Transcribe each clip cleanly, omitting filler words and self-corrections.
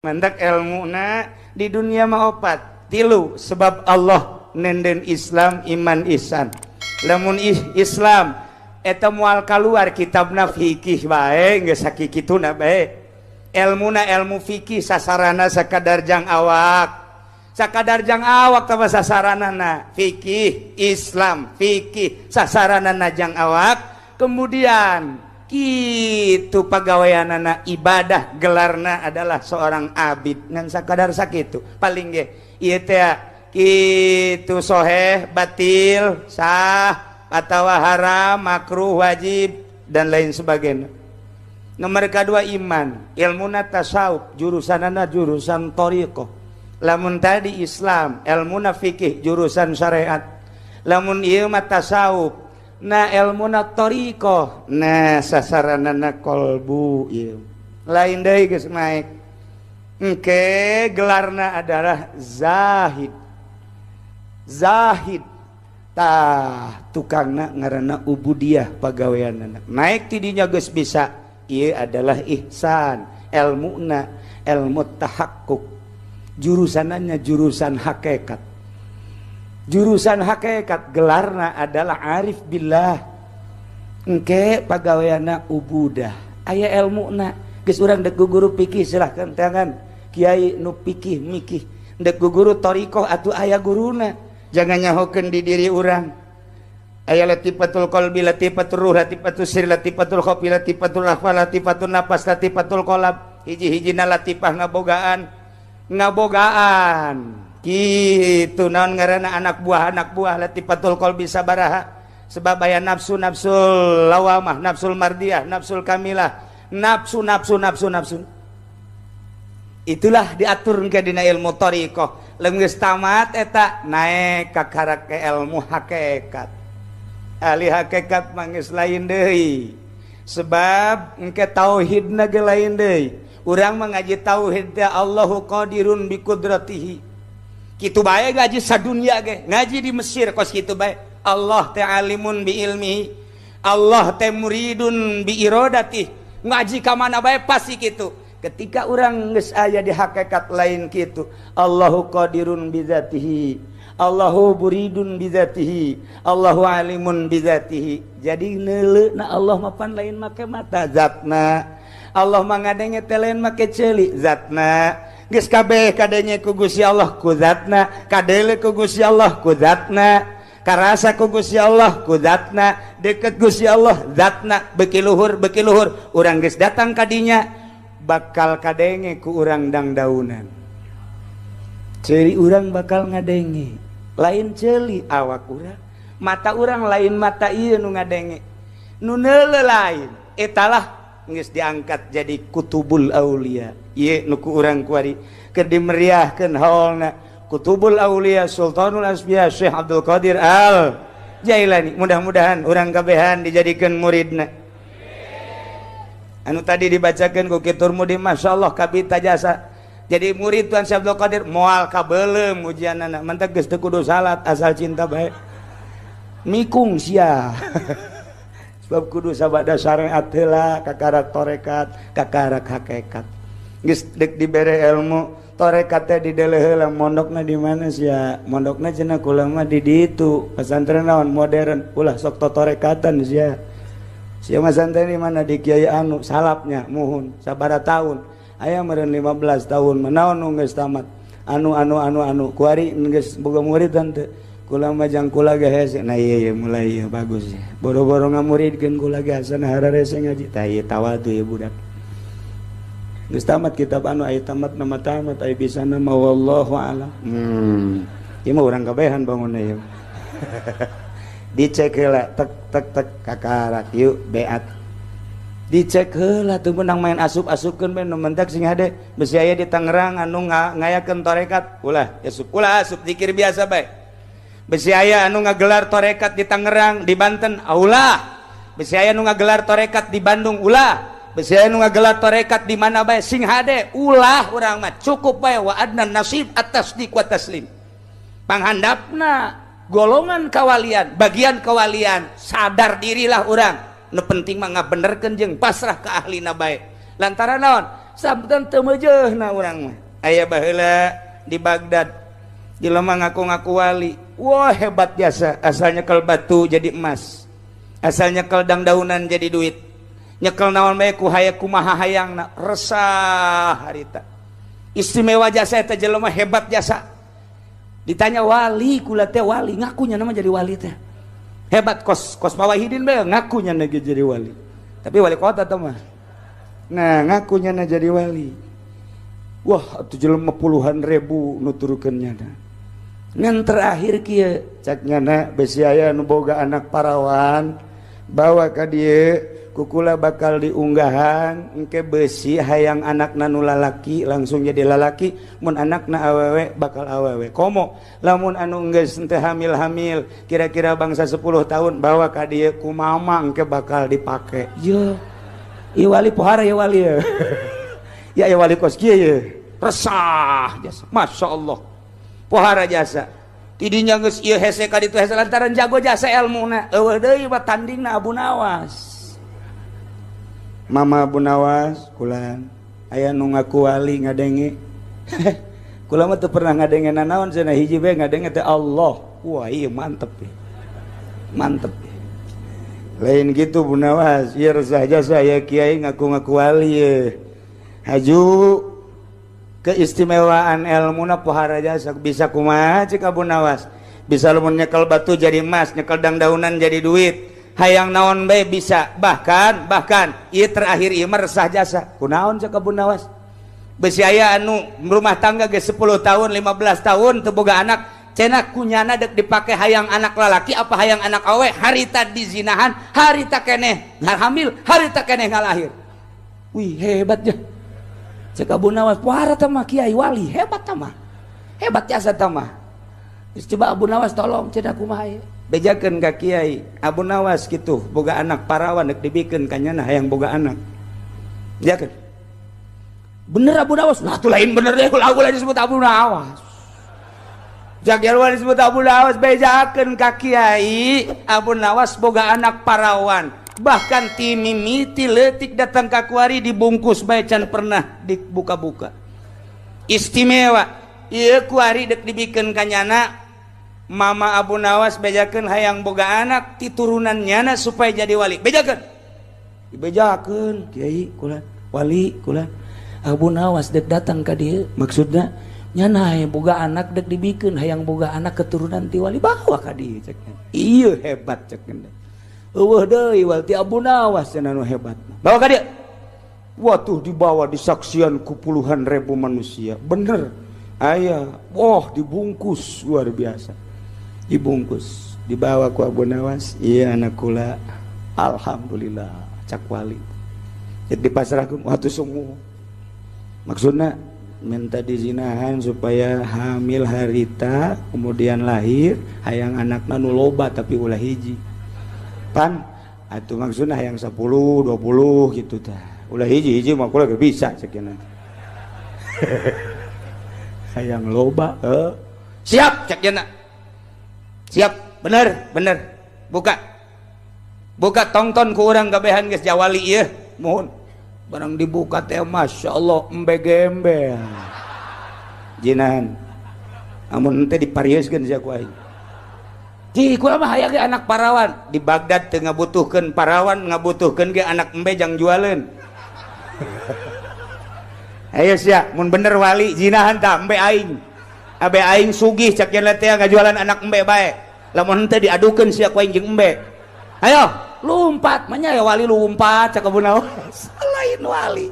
mandak ilmuna di dunia mah opat tilu sebab Allah nenden Islam iman ihsan. Lamun Islam eta moal kaluar kitabna fikih bae geus sakikituna bae. Ilmuna ilmu fikih sasarana sakadar jang awak. Sakadar jang awak tah sasaranana fikih Islam fikih sasaranana jang awak. Kemudian kitu pagaweanana ibadah gelarna adalah seorang abid ngan sakadar sakitu paling ge ieu teh kitu soheh batil sah atawa haram makruh wajib dan lain sebagainya. Nomor kedua iman, ilmuna tasawuf jurusanana jurusan thariqah. Lamun tadi Islam ilmuna fikih jurusan syariat. Lamun ieu mah tasawuf na ilmuna thariqah nah sasaranana kolbu ieu lain deui geus naik engke gelarna adalah zahid tah tukangna ngaranna ubudiyah pagaweanana naik ti dinya geus bisa ieu adalah ihsan ilmuna ilmu tahakkuk jurusanana jurusan hakikat. Jurusan hakikat gelarna adalah arif billah engke pagaweana ubudah aya ilmuna geus urang dek guru fikih silahkan tangan kiai nu fikih mikih dek guru thariqah atuh aya guruna jangan nyahokeun di diri urang aya latifatul qalbi latifatul ruh latifatul sir latifatul khafi latifatul akhfal latifatul nafas latifatul qalb hiji-hijina latifah ngabogaan kitu naon ngaranna anak buah latifatul qalbi sabaraha sebab aya nafsu lawamah nafsul mardiyah nafsul kamilah nafsu itulah diatur ke dina ilmu thariqah leung geus tamat eta naek ka karake ilmu hakikat ahli hakikat mah geus lain deui sebab engke tauhidna ge lain deui urang mah ngaji tauhid teh Allahu qadirun bi qudratihi kitu bae ngaji sadunya ge ngaji di Mesir kos kitu bae Allah teh alimun bi ilmihi Allah teh muridun bi iradati ngaji ka mana bae pasti kitu ketika urang geus aya di hakikat lain kitu Allahu qadirun bi zatihi Allahu muridun bi zatihi Allahu alimun bi zatihi jadi neuleuna Allah mah pan lain make mata zatna Allah mah ngadenge teh lain make ceuli zatna geus kabeh kadenya ku Gusti Allah ku zatna kadele ku Gusti Allah ku zatna karasa ku Gusti Allah ku zatna deket Gusti Allah zatna beuki luhur urang geus datang ka dinya bakal kadenge ku urang dangdaunan ceuli urang bakal ngadenge lain ceuli awak urang mata urang lain mata ieu nu ngadenge nu neuleuh lain etalah geus diangkat jadi kutubul aulia ieu nu ku urang kuari keur dimeriahkeun haulna kutubul aulia sultanul asbiya Syekh Abdul Qadir Al Jailani mudah-mudahan urang kabehan dijadikeun muridna anu tadi dibacakeun ku Kitur Mudi masyaallah kabita jasa jadi murid Tuan Syekh Abdul Qadir moal kabeulem ujianana mantep geus teu kudu salat asal cinta bae mikung sia sebab kudu sabada syariat heula kakarak tarekat kakarak hakikat geus dek dibere ilmu tarekat teh dideleh heula mondokna di mana sia mondokna cenah kula mah di ditu pesantren naon modern ulah sok tarekatan sia mah santren di mana di Kiai anu salapnya muhun sabaraha taun aya meureun 15 tahun manaon nu geus tamat anu kuari geus boga murid teu kula mah jang kula ge hese nah ieu mulai ieu bagus ya boro-boro ngamuridkeun kula ge asana hararese ngaji tah ieu tawadu ya budak geus tamat kitab anu aya tamat nama tamat aya bisana mah wallahu a'lam ieu mah urang kabehan bangunna ieu dicek heula tek kakarak yuk beat dicek heula teu meunang main asup-asupkeun bae nu mentek sing hade besi aya di Tangerang anu ngayakeun tarekat ulah asup zikir biasa bae besi aya anu ngagelar tarekat di Tangerang di Banten ulah besi aya anu ngagelar tarekat di Bandung ulah besi aya nu ngagelar tarekat di mana bae sing hade ulah urang mah cukup bae wa adnan nasib at-tasdiq wa taslim panghandapna golongan kawalian bagian kawalian sadar dirilah urang nu penting mah ngabenerkeun jeung pasrah ka ahlina bae lantaran naon sabdan teu meujeuhna urang mah. Aya baheula di Baghdad jelema ngaku-ngaku wali. Wah hebat jasa, asal nyekel batu jadi emas, asal nyekel dangdaunan jadi duit, nyekel naon bae ku kumaha hayangna resah harita. Istimewa jasa eta jelema hebat jasa. Ditanya wali kula teh wali, ngakunya nama jadi wali teh. Hebat kos Pak Wahidin bae ngakunya lagi jadi wali. Tapi wali kota teh mah. Nah, ngakunya na jadi wali. Wah, atuh jelema puluhan ribu nuturkeun nyana. Ngan terakhir kieu cak nyana besi aya nu boga anak parawan bawa ka dieu kukula bakal diunggahan engke besi hayang anakna nu lalaki langsung jadi lalaki, mun anakna awewe bakal awewe. Komo lamun anu geus teu hamil-hamil kira-kira bangsa 10 tahun bawa ka dieu ku mama engke bakal dipake. Ye ieu wali pohara ya wali ya. Ya wali kos kieu ye resah jasa masyaallah pohara jasa tidinya geus ieu hese ka ditu hese lantaran jago jasa elmuna. Eueuh deui mah tandingna Abu Nawas. Mama Abu Nawas kulan aya nu ngaku wali ngadenge. Kula mah teu pernah ngadenge nanaon cenah hiji bae ngadenge teh Allah. Wah ieu mantep ya. Mantep. Lain gitu Bu Nawas, ieu resah jasa ya kiai ngaku-ngaku wali ye. Haju keistimewaan ilmuna pohara jasa bisa kumaha cik Abu Nawas. Bisa lumun nyekel batu jadi emas, nyekel dangdaunan jadi duit. Hayang naon bae bisa, bahkan ieu terakhir ieu resah jasa. Kunaon cek Abu Nawas? Besi aya anu rumah tangga ge 10 tahun, 15 tahun teu boga anak, cenah kunyana dek dipake hayang anak lalaki apa hayang anak awe, harita dizinahan, harita keneh hamil, harita keneh ngalahir. Wih, hebat ya. Cek Abu Nawas, pohara teh mah kiai wali, hebat tah mah. Hebat jasa tah mah. Coba Abu Nawas tolong cenah kumaha ieu? Bejakeun ka kiai Abu Nawas kitu boga anak parawan dek dibikeun ka nyana hayang boga anak. Bejakeun. Bener Abu Nawas. Nah tuh lain bener deh lagu lain disebut Abu Nawas. Jak jarwa disebut Abu Nawas bejakeun ka kiai Abu Nawas boga anak parawan. Bahkan ti mimiti leutik datang ka kuari dibungkus bae can pernah dibuka-buka. Istimewa. Ieu kuari dek dibikeun ka nyana Mama Abu Nawas bejakeun hayang boga anak ti turunan nyana supaya jadi wali. Bejakeun. Dibejakeun kiai kula wali kula. Abu Nawas dek datang ka dieu maksudna nyana hayang boga anak dek dibikeun hayang boga anak keturunan ti wali bawa ka dieu cek. Ieu hebat cek. Eueuh deui wal ti Abu Nawas cenah nu hebat. Bawa ka dieu. Wah tuh dibawa disaksian ku puluhan ribu manusia. Bener. Aya, wah dibungkus luar biasa. Dibungkus dibawa ku Abu Nawas. Iya anak kula alhamdulillah cak wali jadi pasrahkeun waktu semua maksudna minta dizinahan supaya hamil harita kemudian lahir hayang anakna nu loba tapi ulah hiji pan atuh maksudna hayang 10 20 gitu tah ulah hiji mah kula ge bisa cekeuna hayang loba siap cek jana siap bener buka tongton ku urang gabehan geus jawali ieu mohon barang dibuka teh masyaallah embe gembel jinan amun teh diparieuskeun sia ku aing ji kula mah aya ge anak parawan di Baghdad teu ngabutuhkeun parawan ngabutuhkeun ge anak embe jang jualeun ayo sia mun bener wali jinahan tah embe aing abe aing sugih cak yen teh ngajualan anak embe bae lamun teh diadukeun sia ku aing jeung embe ayo lumpat manya ya wali lumpat cak Abu Nawas lain wali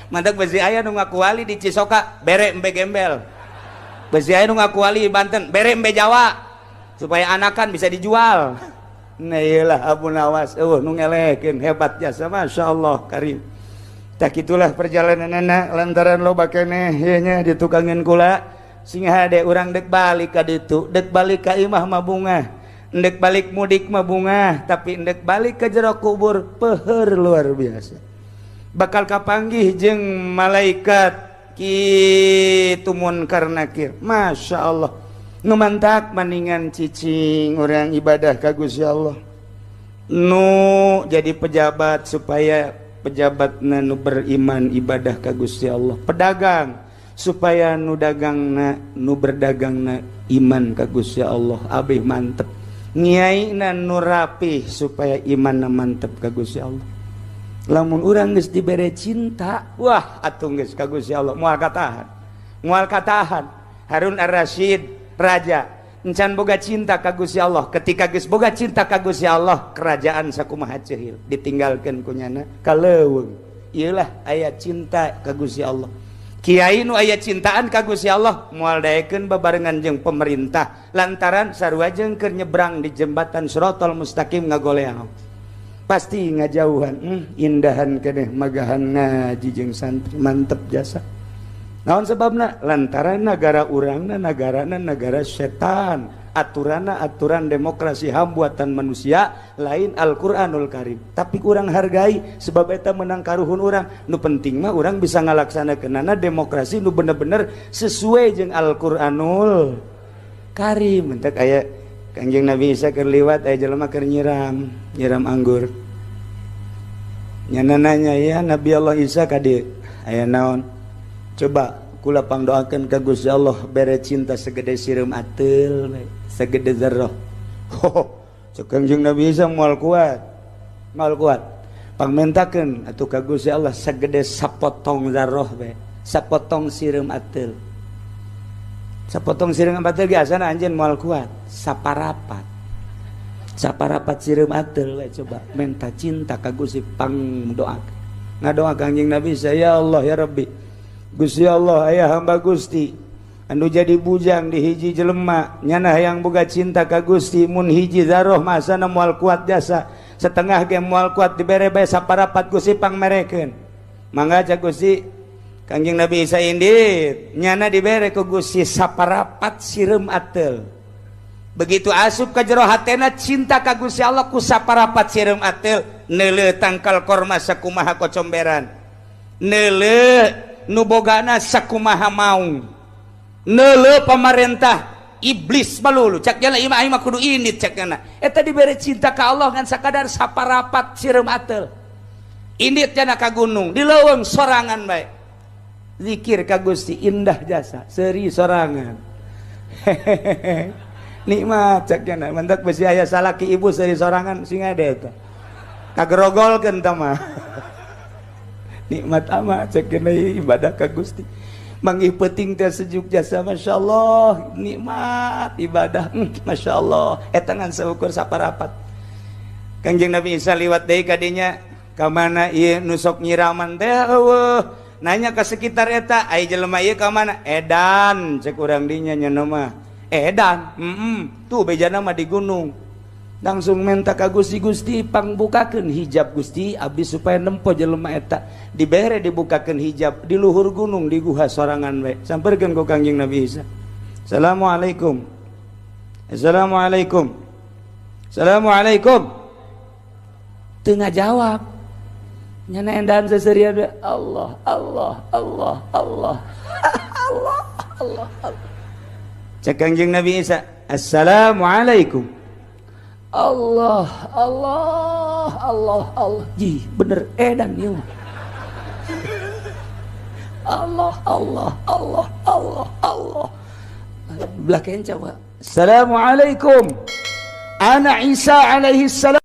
mantak besi aya nu ngaku wali di Cisoka bere embe gembel besi aya nu ngaku wali di Banten bere embe Jawa supaya anakan bisa dijual nah iyalah Abu Nawas nu ngelekeun hebat jasa masyaallah karim tak itulah perjalananna lantaran loba keneh ieu nya ditukangin kula sing hade urang dek balik ka ditu dek balik ka imah mah bunga ndek balik mudik mah bunga tapi ndek balik ke jero kubur peuheur luar biasa bakal kapanggih jeung malaikat kitu munkar nakir masyaallah nu mantak maningan cicing orang ibadah ka Gusti Allah nu jadi pejabat supaya pejabatna nu beriman ibadah ka Gusti Allah, pedagang supaya nu dagangna nu berdagangna iman ka Gusti Allah abih mantep, ngiaina nu rapih supaya imanna mantep ka Gusti Allah. Lamun urang geus dibere cinta, wah atuh geus ka Gusti Allah moal katahan. Harun Ar-Rasyid raja encan boga cinta ka Gusti Allah, ketika geus boga cinta ka Gusti Allah kerajaan sakumaha ceuhil ditinggalkeun ku nyana kaleuweung. Ieu lah aya cinta ka Gusti Allah. Kiai nu aya cintaan ka Gusti Allah moal daekeun babarengan jeung pemerintah lantaran sarua jeung keur nyebrang di jembatan Shiratal Mustaqim ngagoleang. Pasti ngajauhan indahan keneh magahan ngaji jeung santri mantep jasa. Naon sebabna? Lantaran negara urangna negarana negara setan, aturanna aturan demokrasi HAM buatan manusia lain Al-Qur'anul Karim. Tapi urang hargai sebab eta menang karuhun urang. Nu penting mah urang bisa ngalaksanakeunana demokrasi nu bener-bener sesuai jeung Al-Qur'anul Karim. Entek aya Kangjeng Nabi Isa keur liwat aya jelema keur nyiram anggur. Nyana nanya, ya Nabi Allah Isa ka dieu aya naon? Coba kula pangdoakeun ka Gusti Allah bere cinta segede sireum ateul segede zarrah. Cek Kangjeng Nabi Isa moal kuat. Pangmentakeun atuh ka Gusti Allah segede sapotong zarrah bae, sapotong sireum ateul. Sapotong sireum ateul ge asana anjeun moal kuat, saparapat sireum ateul we coba menta cinta ka Gusti pangdoakeun. Ngadoa Kangjeng Nabi saya Allah ya Rabbi. Gusti Allah aya hamba Gusti anu jadi bujang di hiji jelema nyana hayang boga cinta ka Gusti mun hiji zaroh masana moal kuat jasa setengah ge moal kuat dibere bae saparapat Gusti pangmerekeun. Mangga cak Gusti Kangjeng Nabi Isa indit nyana dibere ku Gusti saparapat sireum ateul. Begitu asup ka jero hatena cinta ka Gusti Allah ku saparapat sireum ateul, neuleuh tangkal korma sakumaha kocomberan, neuleuh nu bogana sakumaha maung, neuleuh pamarentah iblis balulu cak jana imah imah kudu indit cak jana eta dibere cinta ka Allah ngan sakadar saparapat sireum ateul. Indit jana ka gunung dileuweung sorangan bae zikir ka Gusti indah jasa seuri sorangan. Nikmat cak jana mentek besi aya salaki ibu seuri sorangan sing ade eta kagerogolkeun tah mah. Nikmat amat cak jana ibadah ka Gusti mangih peuting teh sejuk jasa masyaallah nikmat ibadah Masya Allah eta ngan seukur saparapat. Kangjeng Nabi Isa liwat deui ka dinya ka mana ieu nu sok nyiraman teh eueuh nanya ke sekitar eta ai jelema ieu ka mana edan cek urang dinya nyeuna mah edan tuh bejana mah di gunung langsung minta ka Gusti Gusti pangbukakeun hijab Gusti abdi supaya nempo jelema eta dibere dibukakeun hijab di luhur gunung di guha sorangan we sampeurkeun ku Kangjeng Nabi Isa. Assalamualaikum Assalamualaikum Assalamualaikum teu ngajawab nyana endan seserian Allah Allah Allah Allah Allah Allah Allah cek Kangjeng Nabi Isa Assalamualaikum Allah Allah Allah Allah ji bener edan ieu Allah Allah Allah Allah Allah belakang coba Assalamualaikum ana Isa alaihi salam